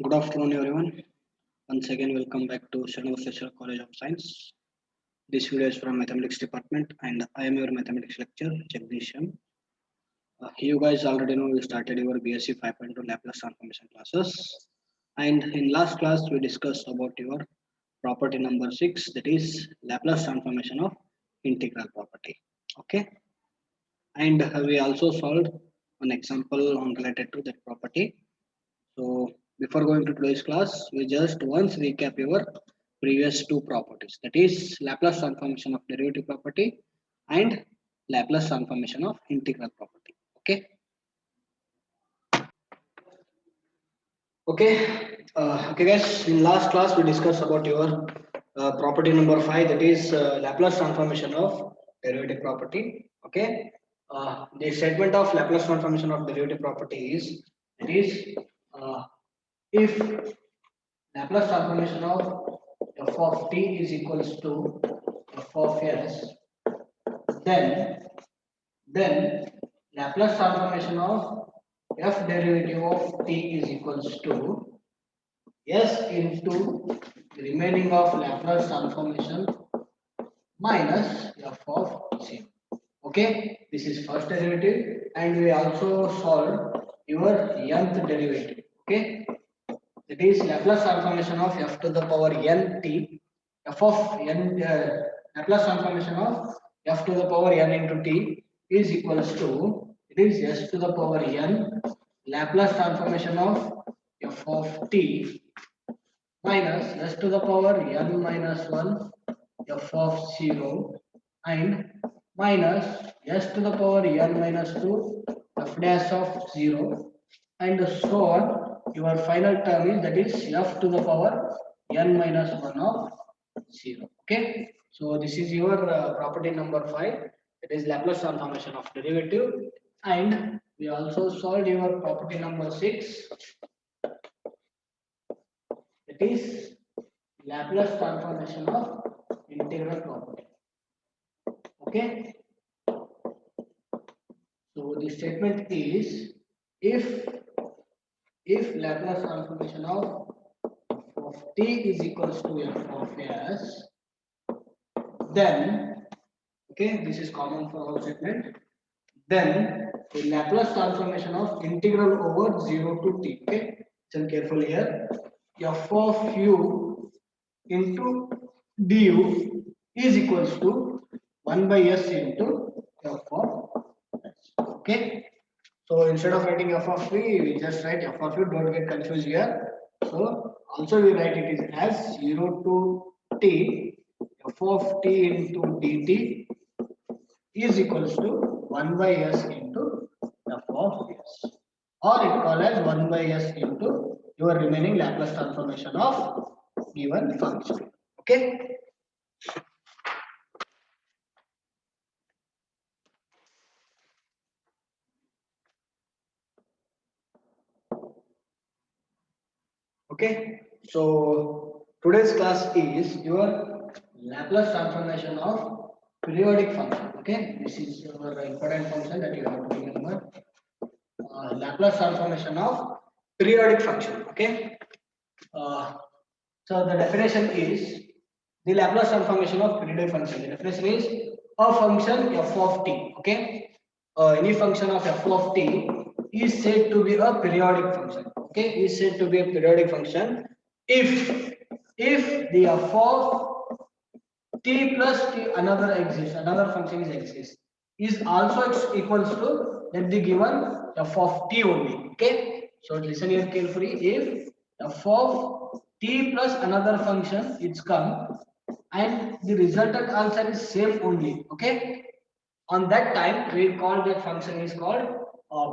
Good afternoon, everyone. Once again, welcome back to Shanavaseshwar College of Science. This video is from Mathematics Department, and I am your Mathematics lecturer, Jagadish. You guys already know we started your BSc 5.2 Laplace transformation classes, and in last class we discussed about your property number 6, that is Laplace transformation of integral property. Okay, and we also solved an example on related to that property. So before going to today's class, we just once recap your previous two properties, that is Laplace transformation of derivative property and Laplace transformation of integral property. Okay. Okay, guys. In last class, we discussed about your property number 5, that is Laplace transformation of derivative property. Okay. The statement of Laplace transformation of derivative property is that is if Laplace transformation of f of t is equals to f of s, then Laplace transformation of f derivative of t is equals to s into the remaining of Laplace transformation minus f of 0. Okay, this is first derivative, and we also solved your nth derivative. Okay, that is Laplace transformation of f to the power n t, f of n, Laplace transformation of f to the power n into t is equals to, it is s to the power n Laplace transformation of f of t minus s to the power n minus 1 f of 0 and minus s to the power n minus 2 f dash of 0, and so on. Your final term is, that is f to the power n minus 1 of 0. Okay, so this is your property number 5, that is Laplace transformation of derivative, and we also solved your property number 6, that is Laplace transformation of integral property. Okay, so the statement is if Laplace transformation of t is equals to f of s, then, okay, this is common for all statement, then the Laplace transformation of integral over 0 to t. Okay, listen carefully here. F of u into du is equals to 1 by s into f of s. Okay, so instead of writing f of v, we just write f of u. Don't get confused here. So also we write it is as 0 to t f of t into dt is equals to 1 by s into f of s, or it called as 1 by s into your remaining Laplace transformation of given function. Okay. Okay. So today's class is your Laplace transformation of periodic function. Okay. This is your important function that you have to remember. Laplace transformation of periodic function. Okay. Uh, so the definition is the Laplace transformation of periodic function. The definition is a function f of t. Okay, any function of f of t is said to be a periodic function. Okay, is said to be a periodic function if the f of t plus t another exists, another function is also equals to let the given f of t only. Okay, so listen here carefully. If f of t plus another function is come and the resultant answer is same only, okay, on that time we call that function is called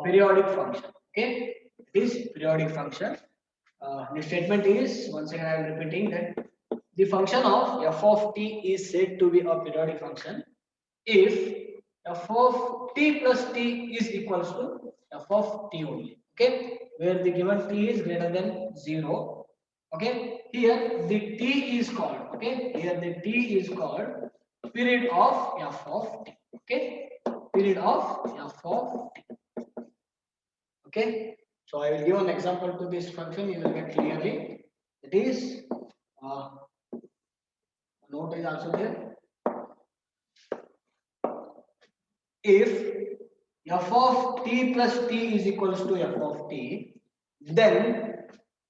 periodic function. Okay, it is periodic function. The statement is, once again I am repeating, that the function of f of t is said to be a periodic function if f of t plus t is equals to f of t only. Okay, where the given t is greater than 0. Okay, here the t is called, okay, here the t is called period of f of t. Okay, period of f of t. Okay, So I will give an example to this function, you will get clearly. It is note is also there. If f of t plus t is equals to f of t, then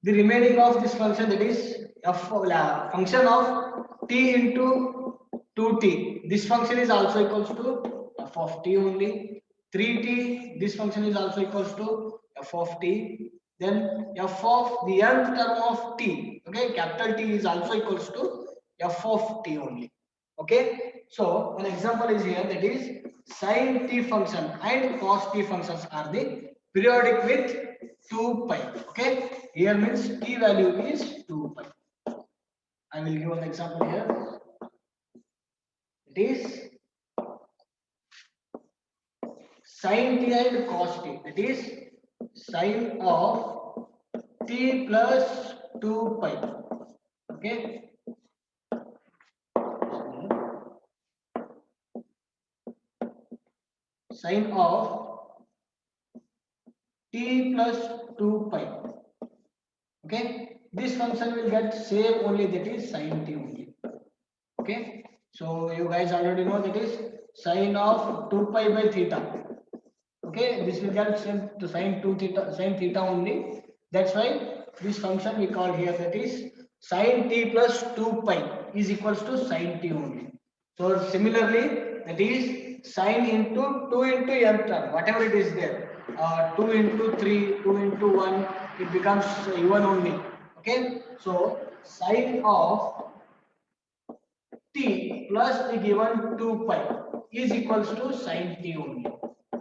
the remaining of this function, that is function of t into 2t, this function is also equals to f of t only. 3t, this function is also equals to f of t. Then f of the nth term of t, okay, capital T, is also equals to f of t only. Okay, so an example is here, that is sin t function and cos t functions are the periodic with 2 pi. Okay, here means t value is 2 pi. I will give an example here. It is sin t and cos t, that is sin of t plus 2 pi. Okay, sin of t plus 2 pi. Okay, this function will get same only, that is sin t only. Okay, so you guys already know that is sin of 2 pi by theta. Okay, this will get same to sin 2 theta, sin theta only. That's why this function we call here, that is sin t plus 2 pi is equals to sin t only. So similarly, that is sin into 2 into n term, whatever it is there, 2 into 3, 2 into 1, it becomes even only. Okay, so sin of t plus the given 2 pi is equals to sin t only.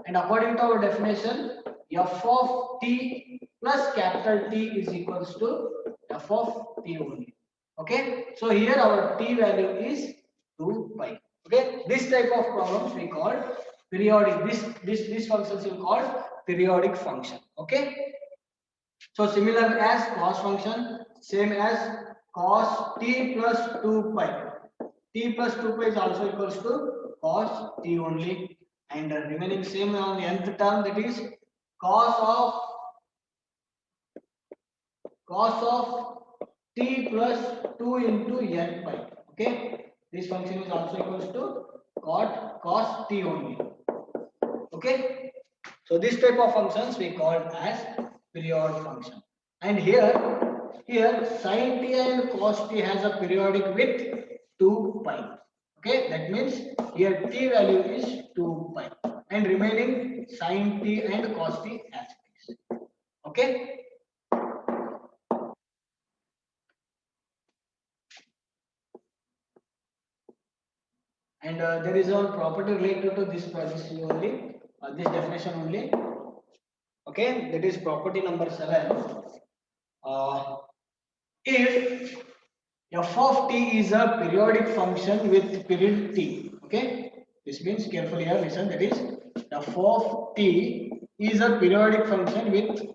And according to our definition, f of t plus capital T is equals to f of t only. Okay, so here our t value is 2 pi. Okay, this type of problems we call periodic. This functions we call periodic function. Okay, so similar as cos function, same as cos t plus 2 pi. T plus 2 pi is also equals to cos t only, and remaining same on the nth term, that is cos of t plus 2 into n pi. Okay, this function is also equals to cos t only. Okay, so this type of functions we call as period function. And here sin t and cos t has a periodic with 2 pi. Okay, that means here t value is 2 pi and remaining sin t and cos t as it is. Okay, and there is a property related to this only, this definition only. Okay, that is property number 7. uh, if f of t is a periodic function with period t. Okay, this means, carefully here listen, that is f of t is a periodic function with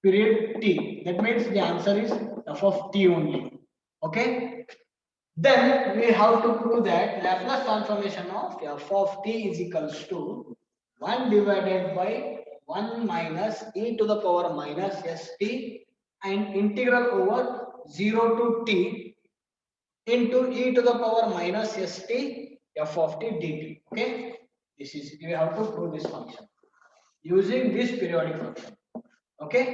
period t. That means the answer is f of t only. Okay, then we have to prove that Laplace transformation of f of t is equals to 1 divided by 1 minus e to the power minus st and integral over 0 to t into e to the power minus st f of t dt. Okay, this is, you have to prove this function using this periodic function. Okay,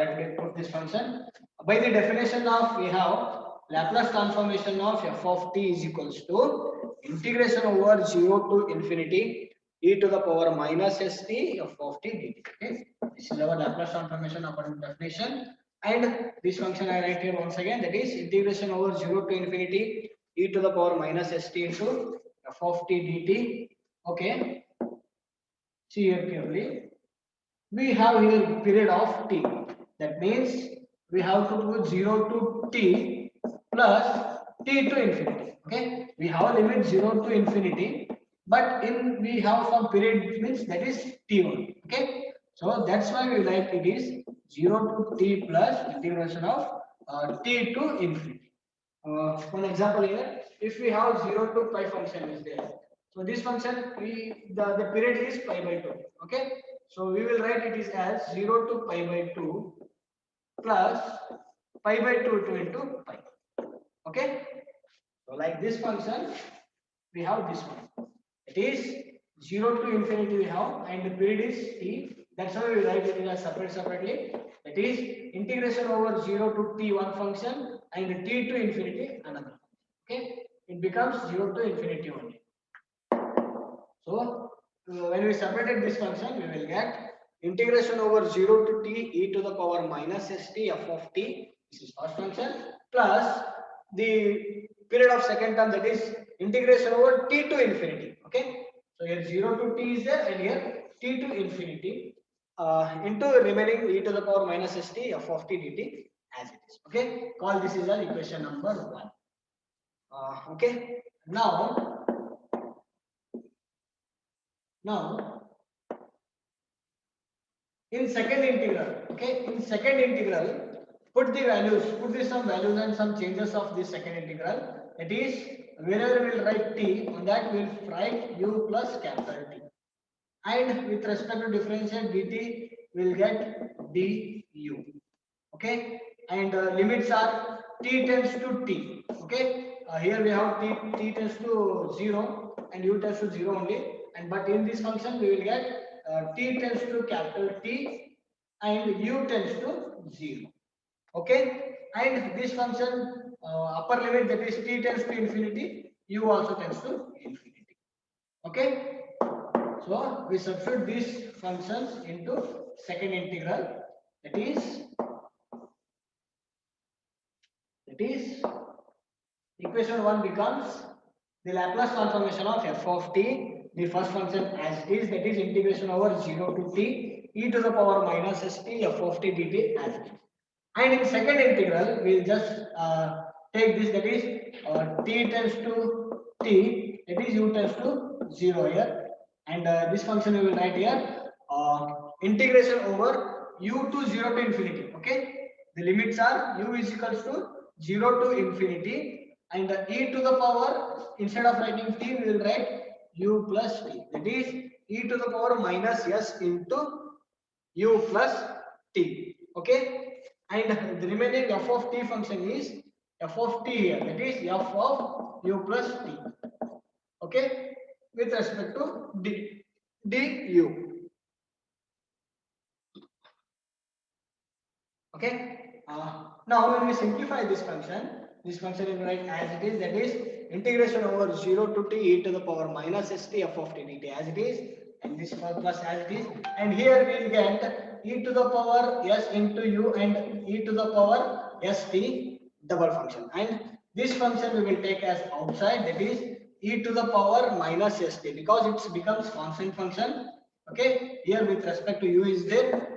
let me put this function. By the definition of, we have Laplace transformation of f of t is equals to integration over 0 to infinity e to the power minus st f of t dt. Okay, this is our Laplace transformation according to definition. And this function I write here once again, that is integration over 0 to infinity e to the power minus st into f of t dt. Okay, see here carefully. We have here period of t. That means we have to put 0 to t plus t to infinity. Okay, we have a limit 0 to infinity, but in we have some period, means that is t only. Okay, so that's why we like it is 0 to t plus integration of t to infinity. One example here, if we have 0 to pi function is there, so this function, the period is pi by 2. Okay, So we will write it is as 0 to pi by 2 plus pi by 2 into pi. Okay. So like this function, we have this one. It is 0 to infinity we have, and the period is t. That's why we write it as separately. That is integration over 0 to t one function and t to infinity another. Okay. It becomes 0 to infinity only. So when we separated this function, we will get integration over 0 to t e to the power minus st f of t. This is first function plus the period of second term, that is integration over t to infinity. Okay. So here 0 to t is there, and here t to infinity into remaining e to the power minus st f of t dt as it is. Okay. Call this is our equation number 1. Okay. Now in second integral, okay, in second integral, put the some values and some changes of this second integral. That is, wherever we will write t, on that we will write u plus capital T. And with respect to differentiate dt, we will get du. Okay, and limits are t tends to t. Okay, here we have t tends to 0 and u tends to 0 only. And but in this function we will get t tends to capital T and u tends to 0. Okay, and this function upper limit, that is t tends to infinity, u also tends to infinity. Okay, so we substitute these functions into second integral. That is equation 1 becomes the Laplace transformation of f of t, the first function as it is, that is integration over 0 to t e to the power minus st f of t dt as it is. And in second integral, we will just take this, that is t tends to t, that is u tends to 0 here. And this function we will write here integration over u to 0 to infinity. Okay, the limits are u is equals to 0 to infinity, and e to the power, instead of writing t, we will write u plus t, that is e to the power minus s into u plus t. Okay, and the remaining f of t function is f of t here, that is f of u plus t. Okay, with respect to du. Okay. Now when we simplify this function is write as it is, that is integration over 0 to t e to the power minus st f of t dt as it is, and this plus as it is, and here we will get e to the power s into u and e to the power st double function, and this function we will take as outside, that is e to the power minus st, because it becomes constant function. Okay, here with respect to u is there,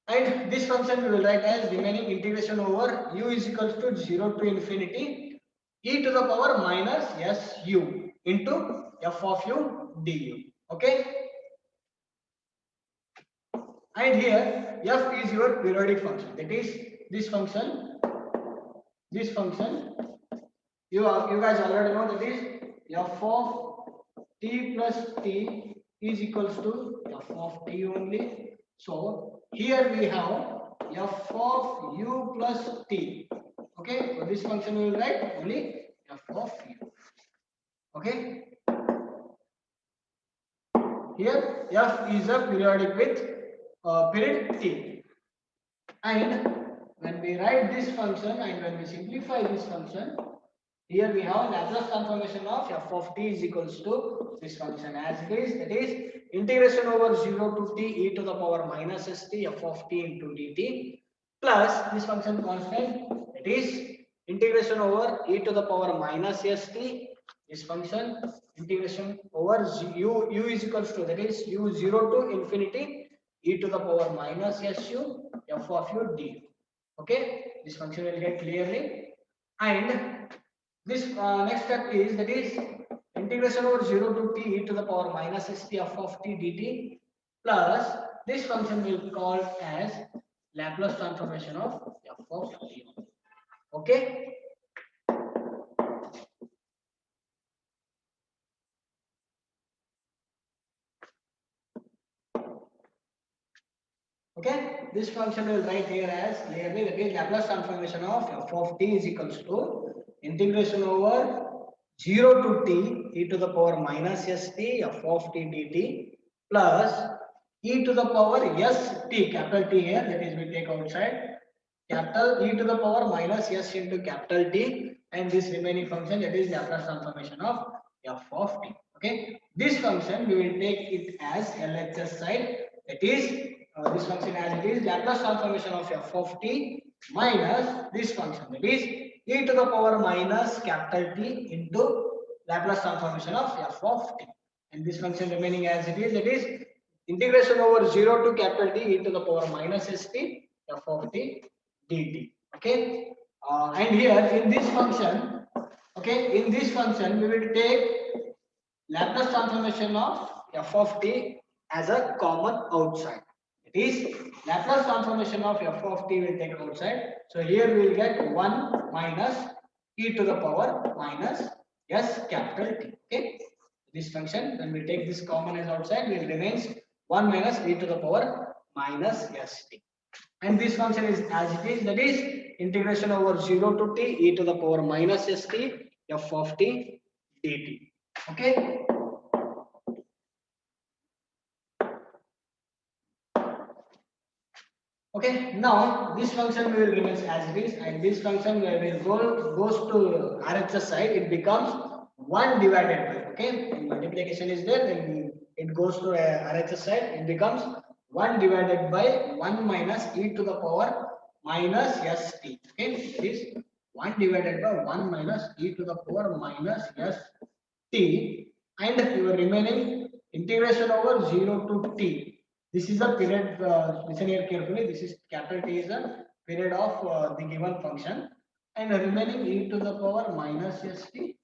and this function we will write as remaining integration over u is equals to 0 to infinity e to the power minus su into f of u du. Okay, and here f is your periodic function, that is this function you guys already know, that is f of t plus t is equals to f of t only. So here we have f of u plus t. Okay, so this function we will write only f of u. Okay, here f is a periodic with period t, and when we write this function and when we simplify this function, here we have Laplace transformation of f of t is equals to this function as it is, that is integration over 0 to t e to the power minus st f of t into dt plus this function constant, that is integration over e to the power minus st, this function integration over u is equals to, that is u 0 to infinity e to the power minus su f of u du. Okay, this function will get clearly, and this next step is, that is integration over 0 to t e to the power minus st f of t dt plus this function will be called as Laplace transformation of f of t. Okay, Okay, this function will write here as clearly, that is Laplace transformation of f of t is equals to integration over 0 to t e to the power minus st f of t dt plus e to the power s t, capital T here, that is we take outside, capital E to the power minus s into capital T, and this remaining function, that is Laplace transformation of f of t. Okay, this function we will take it as LHS side, that is this function as it is Laplace transformation of f of t minus this function, that is e to the power minus capital T into Laplace transformation of f of t, and this function remaining as it is, that is integration over 0 to capital T e to the power minus st f of t dt. Okay, and here in this function, okay, in this function we will take Laplace transformation of f of t as a common outside. It is Laplace transformation of f of t will take outside. So here we will get 1 minus e to the power minus s capital T. Okay, this function when we take this common as outside will remains 1 minus e to the power minus st. And this function is as it is, that is integration over 0 to t e to the power minus st f of t dt. Okay. Okay, now this function will remain as it is, and this function will goes to RHS side, it becomes 1 divided by, okay, when multiplication is there, then it goes to RHS side, it becomes 1 divided by 1 minus e to the power minus st. Okay, it is 1 divided by 1 minus e to the power minus st, and your remaining integration over 0 to t. This is the period, listen here carefully, this is capital T is the period of the given function, and remaining e to the power minus st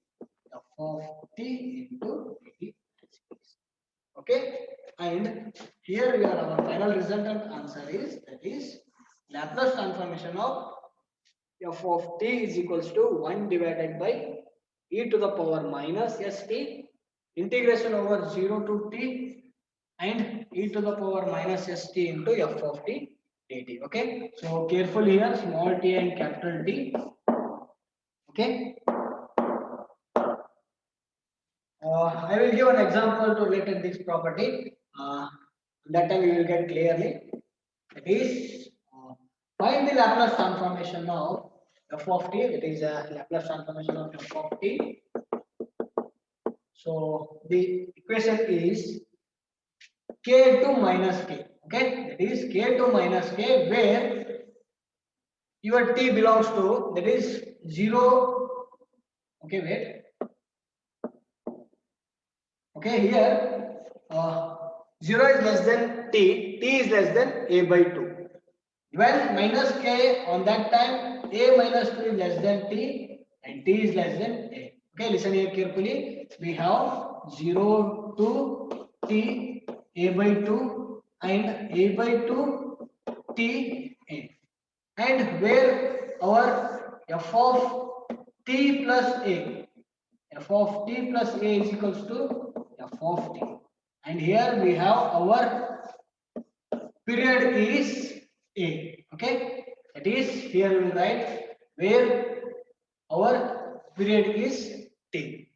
f of t into dt. Okay, and here your our final resultant answer is, that is Laplace transformation of f of t is equals to 1 divided by e to the power minus st integration over 0 to t and e to the power minus st into f of t dt. Okay, so careful here, small t and capital T. Okay, I will give an example to related this property. That time you will get clearly. It is find the Laplace transformation of f of t. It is a Laplace transformation of f of t. So the equation is k2 minus k. Okay, that is k2 minus k, where your t belongs to, that is 0. Okay, wait. Okay, here 0 is less than t, t is less than a by 2. When minus k, on that time a minus 2 is less than t and t is less than a. Okay, listen here carefully. We have 0 to t a by 2 and a by 2 t a, and where our f of t plus a, f of t plus a is equals to f of t, and here we have our period is a. Okay, that is here we will write where our period is t,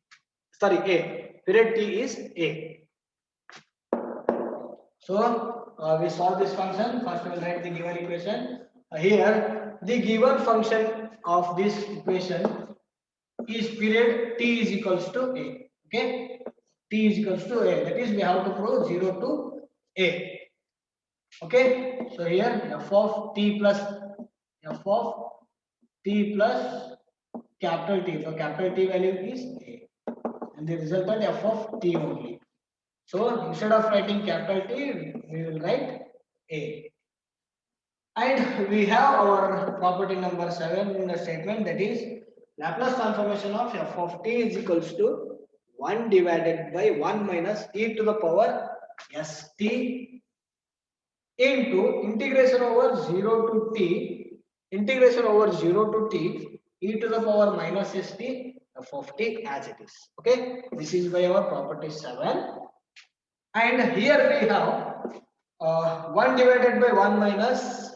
sorry, a, period t is a. So we solve this function. First we will write the given equation. Here the given function of this equation is period t is equals to a. Okay, t is equals to a, that is we have to prove 0 to a. Okay, so here f of t plus capital T. So capital T value is a, and the resultant f of t only. So instead of writing capital T, we will write a. And we have our property number 7 in the statement, that is Laplace transformation of f of t is equals to 1 divided by 1 minus e to the power st into integration over 0 to t, integration over 0 to t e to the power minus st f of t as it is. Okay, this is by our property 7. And here we have 1 divided by 1 minus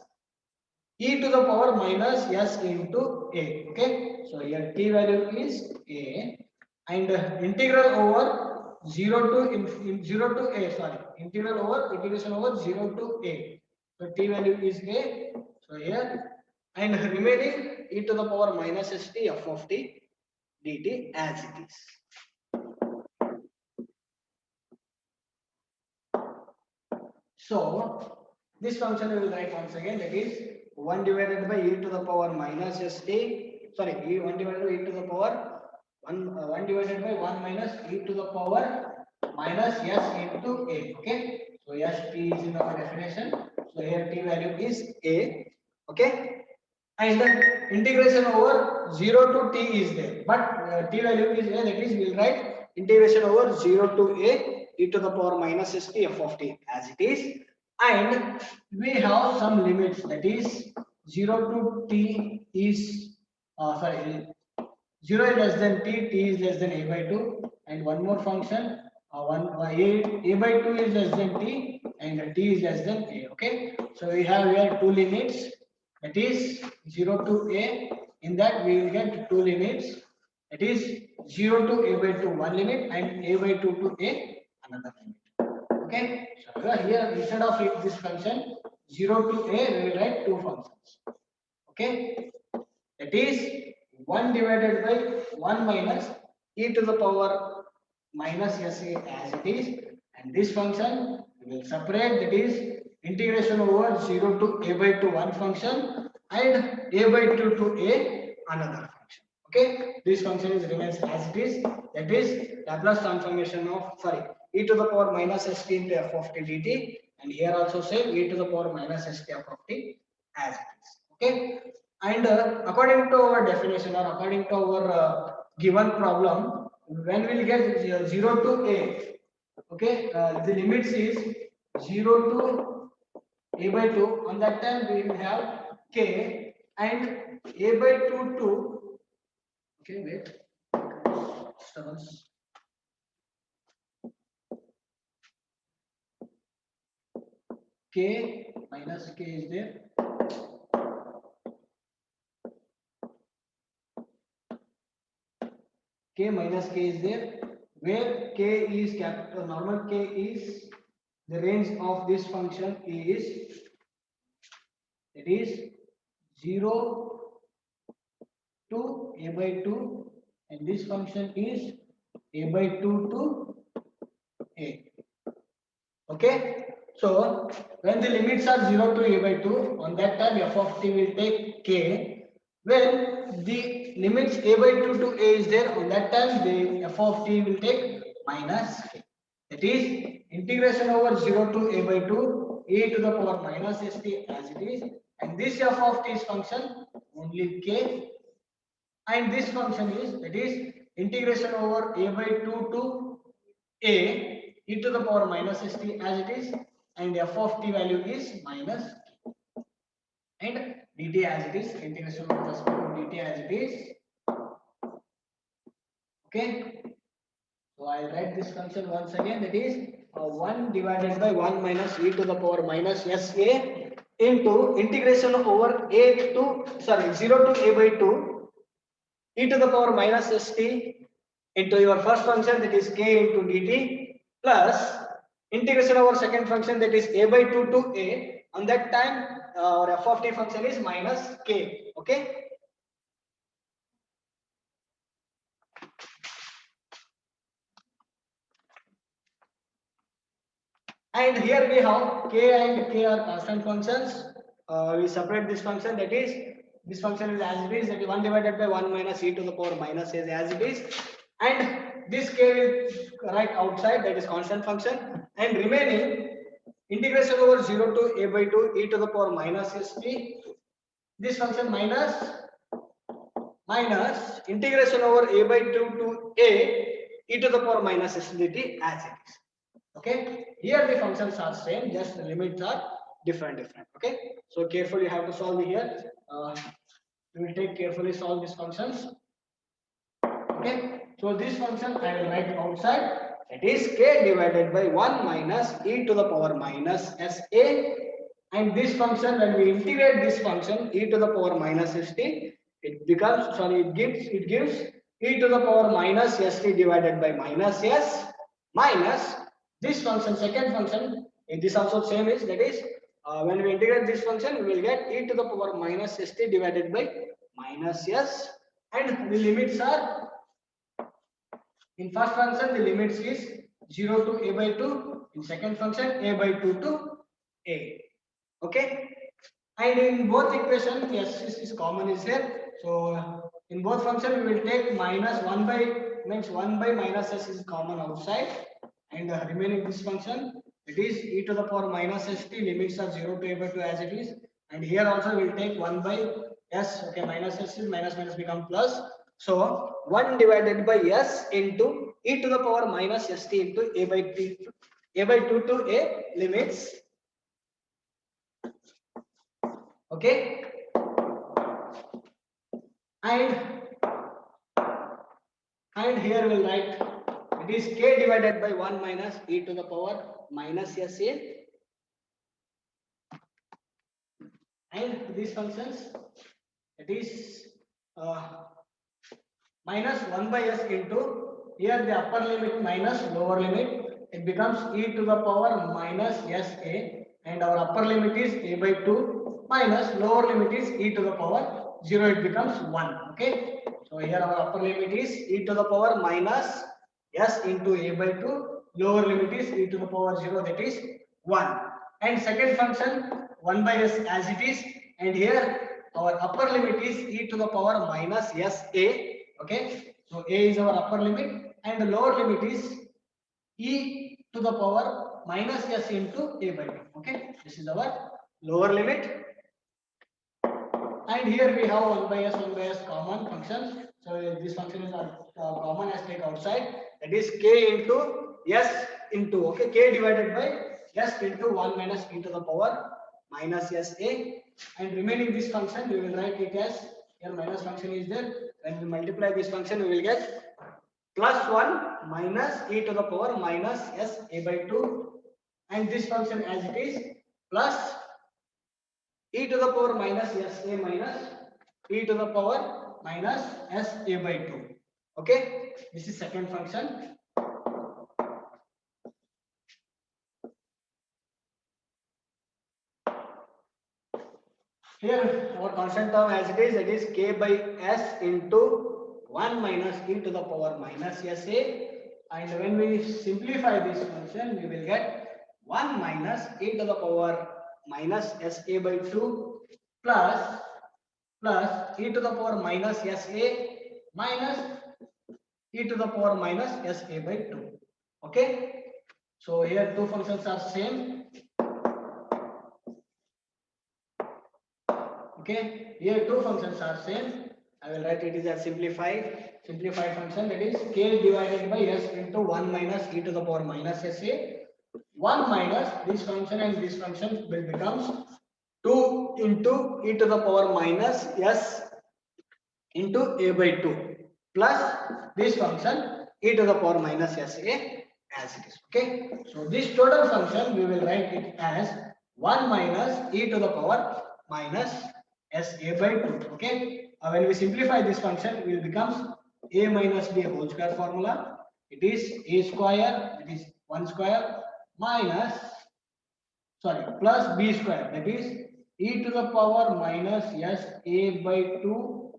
e to the power minus s into a. Okay, so here t value is a, and integral over 0 to 0 to a, sorry, integration over 0 to a. So t value is a. So here, and remaining e to the power minus st f of t dt as it is. So this function we will write once again, that is 1 divided by e to the power minus st, sorry, 1 divided by e to the power 1 divided by 1 minus e to the power minus s into a. Okay, so s t is in our definition, so here t value is a. Okay, and the integration over 0 to t is there, but t value is a, that is we will write integration over 0 to a e to the power minus st f of t as it is, and we have some limits, that is 0 to t is sorry, 0 is less than t, t is less than a by 2, and one more function, a by 2 is less than t, and t is less than a. Okay, so we have here two limits, that is 0 to a, in that we will get two limits, that is 0 to a by 2 one limit, and a by 2 to a another limit. Okay, so here instead of this function 0 to a, we will write two functions. Okay, that is 1 divided by 1 minus e to the power minus sa as it is, and this function we will separate, that is integration over 0 to a by 2 one function, and a by 2 to a another function. Okay, this function is remains as it is, that is Laplace transformation of, sorry, e to the power minus st into f of t dt, and here also same e to the power minus st f of t as it is. Okay, and according to our definition, or according to our given problem, when we will get 0 to a, okay, the limits is 0 to a by 2, on that time we will have k, and a by 2 to, okay, wait, disturbance. K minus k is there, k minus k is there, where k is capital, normal k is the range of this function is, it is 0 to a by 2, and this function is a by 2 to a. Okay, so when the limits are 0 to a by 2, on that time f of t will take k. When the limits a by 2 to a is there, on that time the f of t will take minus k. That is integration over 0 to a by 2 e to the power minus st as it is, and this f of t's function only k, and this function is, that is integration over a by 2 to a e to the power minus st as it is, and f of t value is minus k, and dt as it is, integration with respect to dt as it is. Okay, so I write this function once again, that is 1 divided by 1 minus e to the power minus sa into integration over a to, sorry, 0 to a by 2 e to the power minus st into your first function, that is k into dt, plus integration over second function, that is a by 2 to a, on that time our f of t function is minus k. Okay, and here we have k and k are constant functions. We separate this function, that is this function is as it is, that is 1 divided by 1 minus e to the power minus a as it is, and this k will write outside, that is constant function, and remaining integration over 0 to a by 2 e to the power minus st, this function minus integration over a by 2 to a e to the power minus st dt as it is. Okay, here the functions are same, just the limits are different. Okay, so carefully you have to solve here. We will take carefully solve these functions. Okay, so this function I will write outside, That is k divided by 1 minus e to the power minus sa, and this function, when we integrate this function e to the power minus st, it becomes, sorry, it gives e to the power minus st divided by minus s minus this function, second function, this also same is, that is when we integrate this function, we will get e to the power minus st divided by minus s, and the limits are, in first function the limits is 0 to a by 2, in second function a by 2 to a. Okay, and in both equation yes is common is here, so in both function we will take minus 1 by, means 1 by minus s is common outside, and remaining this function, it is e to the power minus st, limits are 0 to a by 2 as it is, and here also we will take 1 by s. Okay, minus s is minus minus become plus, so 1 divided by s into e to the power minus st into a by 2, a by 2 to a limits. Okay, and here we'll write it is k divided by 1 minus e to the power minus sa, and these functions, it is minus 1 by s into, here the upper limit minus lower limit, it becomes e to the power minus sa, and our upper limit is a by 2 minus lower limit is e to the power 0, it becomes 1. Okay, so here our upper limit is e to the power minus s into a by 2, lower limit is e to the power 0, that is 1, and second function 1 by s as it is, and here our upper limit is e to the power minus sa. Okay, so a is our upper limit, and the lower limit is e to the power minus s into a by 2. Okay, this is our lower limit, and here we have 1 by s common functions, so this function is common as take outside, that is k into s into, okay, k divided by s into 1 minus e to the power minus sa, and remaining this function we will write it as, here minus function is there, when we multiply this function we will get plus 1 minus e to the power minus s a by 2, and this function as it is plus e to the power minus sa minus e to the power minus sa by 2. Okay, this is second function. Here our constant term as it is k by s into 1 minus e to the power minus sa, and when we simplify this function we will get 1 minus e to the power minus sa by 2 plus e to the power minus sa minus e to the power minus sa by 2. Okay, so here two functions are same. Okay, here two functions are same. I will write it is a simplified function, that is k divided by s into 1 minus e to the power minus sa, 1 minus this function and this function will becomes 2 into e to the power minus s into a by 2 plus this function e to the power minus sa as it is. Okay, so this total function we will write it as 1 minus e to the power minus sa by 2. Okay, when we simplify this function it will becomes a minus b whole square formula, it is a square, that is 1 square minus, sorry, plus b square, that is e to the power minus sa by 2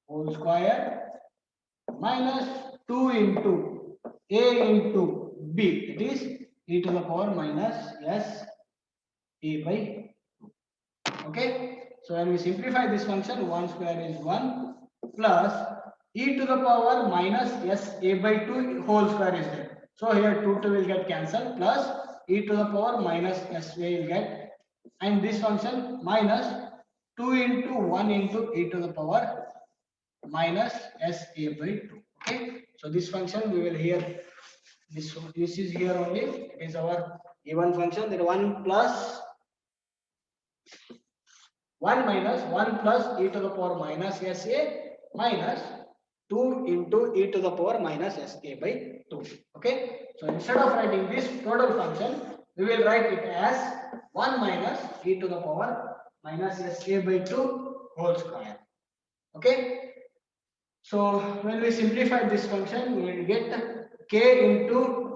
whole square minus 2 into a into b, it is e to the power minus s a by 2. Okay, so when we simplify this function, 1 square is 1 plus e to the power minus s a by 2 whole square is there, so here 2 will get cancelled plus e to the power minus s will get, and this function minus 2 into 1 into e to the power minus sa by 2. Okay, so this function we will here, this is here only, it is our given function, that 1 plus 1 minus 1 plus e to the power minus sa minus 2 into e to the power minus sa by 2. Okay, So instead of writing this total function, we will write it as 1 minus e to the power minus sa by 2 whole square. Okay. So when we simplify this function, we will get k into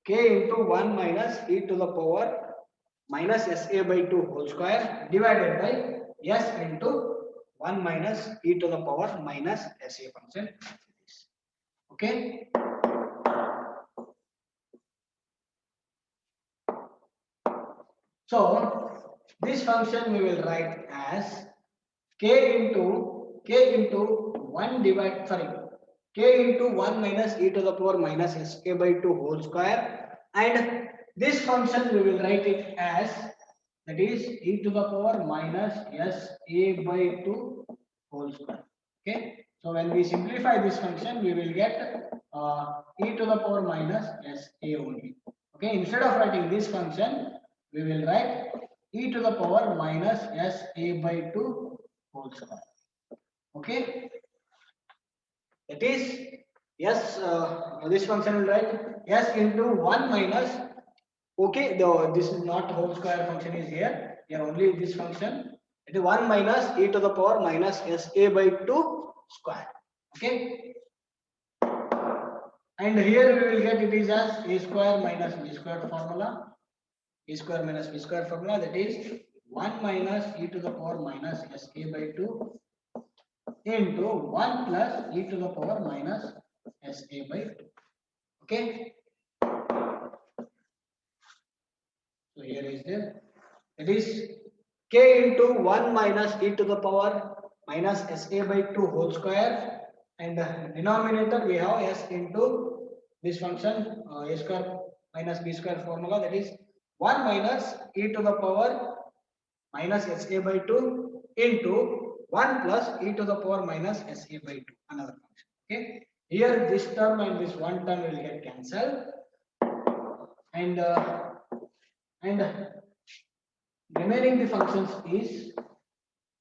1 minus e to the power minus sa by 2 whole square divided by s into 1 minus e to the power minus sa function. Okay. So this function we will write as k into 1 divide sorry k into 1 minus e to the power minus sa by 2 whole square, and this function we will write it as, that is, e to the power minus sa by 2 whole square. Okay, so when we simplify this function, we will get e to the power minus sa only. Okay, instead of writing this function, we will write e to the power minus sa by 2 whole square. Okay, that is, yes, this function will write s into 1 minus, okay, this is not whole square function is here only this function, it is 1 minus e to the power minus sa by 2 square. Okay, and here we will get it is as a square minus b square formula, a square minus b square formula, that is 1 minus e to the power minus sa by 2 into 1 plus e to the power minus sa by 2. Okay, so here is there, it is k into 1 minus e to the power minus sa by 2 whole square, and denominator we have s into this function a square minus b square formula, that is 1 minus e to the power minus sa by 2 into 1 plus e to the power minus sa by 2, another function. Okay, here this term and this one term will get cancelled, and remaining the functions is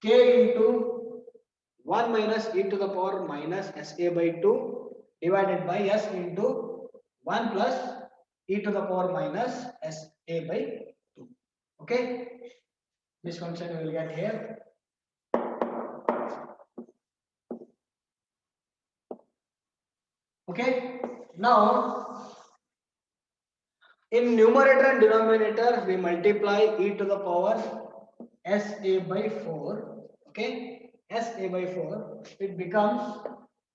k into 1 minus e to the power minus sa by 2 divided by s into 1 plus e to the power minus sa by 2. Okay, this function we will get here. Okay, now in numerator and denominator we multiply e to the power sa by 4. Okay, sa by 4, it becomes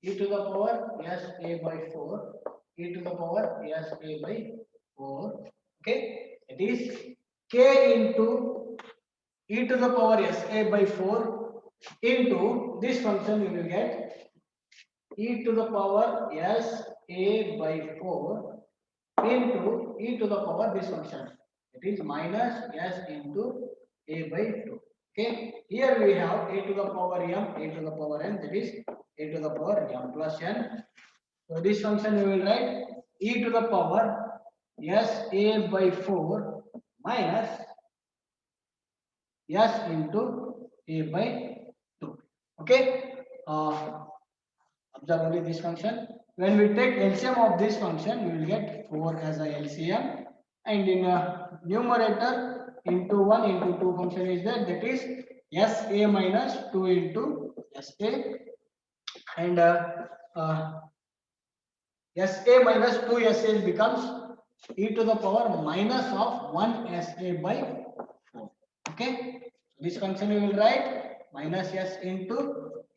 e to the power sa by 4, e to the power sa by 4. Okay, it is k into e to the power sa by 4 into this function we will get e to the power sa by 4 into e to the power this function, it is minus s into a by 2. Okay, here we have a to the power m, a to the power n, that is a to the power m plus n. So this function we will write e to the power sa by 4 minus s into a by 2. Okay, observe only this function. When we take LCM of this function, we will get 4 as a LCM, and in numerator into 1 into 2 function is there, that is SA minus 2 into SA, and SA minus 2 SA becomes e to the power minus of 1 SA by 4. Okay, this function we will write minus s into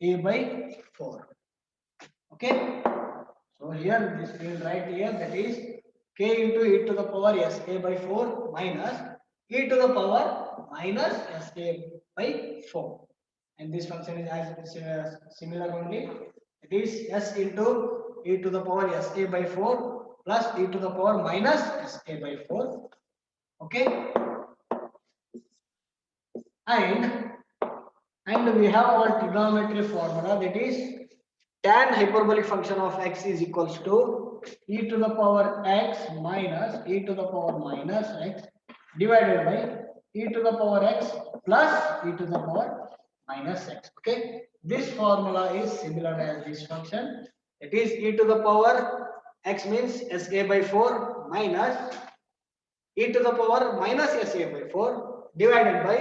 a by 4. Okay, so here this we will write here, that is k into e to the power sa by 4 minus e to the power minus sa by 4, and this function is as similar only, it is s into e to the power sa by 4 plus e to the power minus sa by 4. Okay, and we have our trigonometry formula, that is tan hyperbolic function of x is equals to e to the power x minus e to the power minus x divided by e to the power x plus e to the power minus x. Okay, this formula is similar as this function, it is e to the power x means sa by 4 minus e to the power minus sa by 4 divided by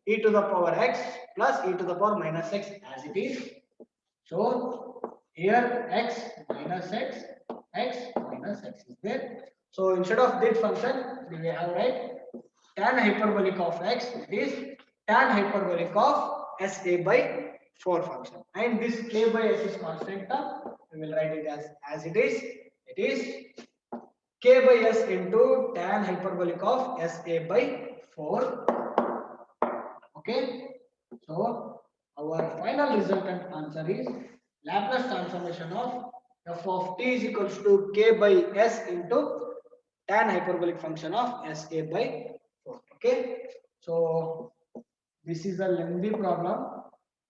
e to the power x plus e to the power minus x as it is. So here x minus x minus x is there. So instead of this function, we have write tan hyperbolic of x, that is tan hyperbolic of sa by 4 function. And this k by s is constant term. We will write it as it is. It is k by s into tan hyperbolic of sa by 4. Okay. So our final resultant answer is Laplace transformation of f of t is equals to k by s into tan hyperbolic function of sa by 4. Okay. So this is a lengthy problem.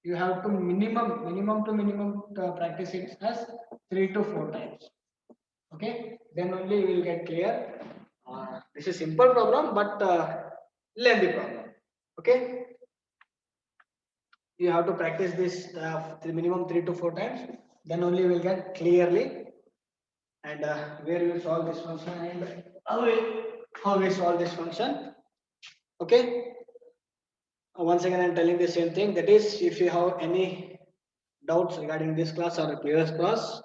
You have to minimum practice it as 3 to 4 times. Okay. Then only you will get clear. This is simple problem, but lengthy problem. Okay. You have to practice this minimum 3 to 4 times, then only you will get clearly. And where you solve this function and how we solve this function. Okay. Once again, I'm telling the same thing. That is, if you have any doubts regarding this class or the previous class,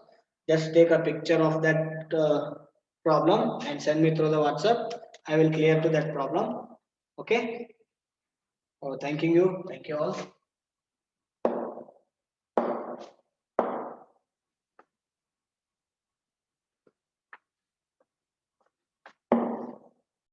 just take a picture of that problem and send me through the WhatsApp. I will clear to that problem. Okay. Oh, thank you. Thank you all.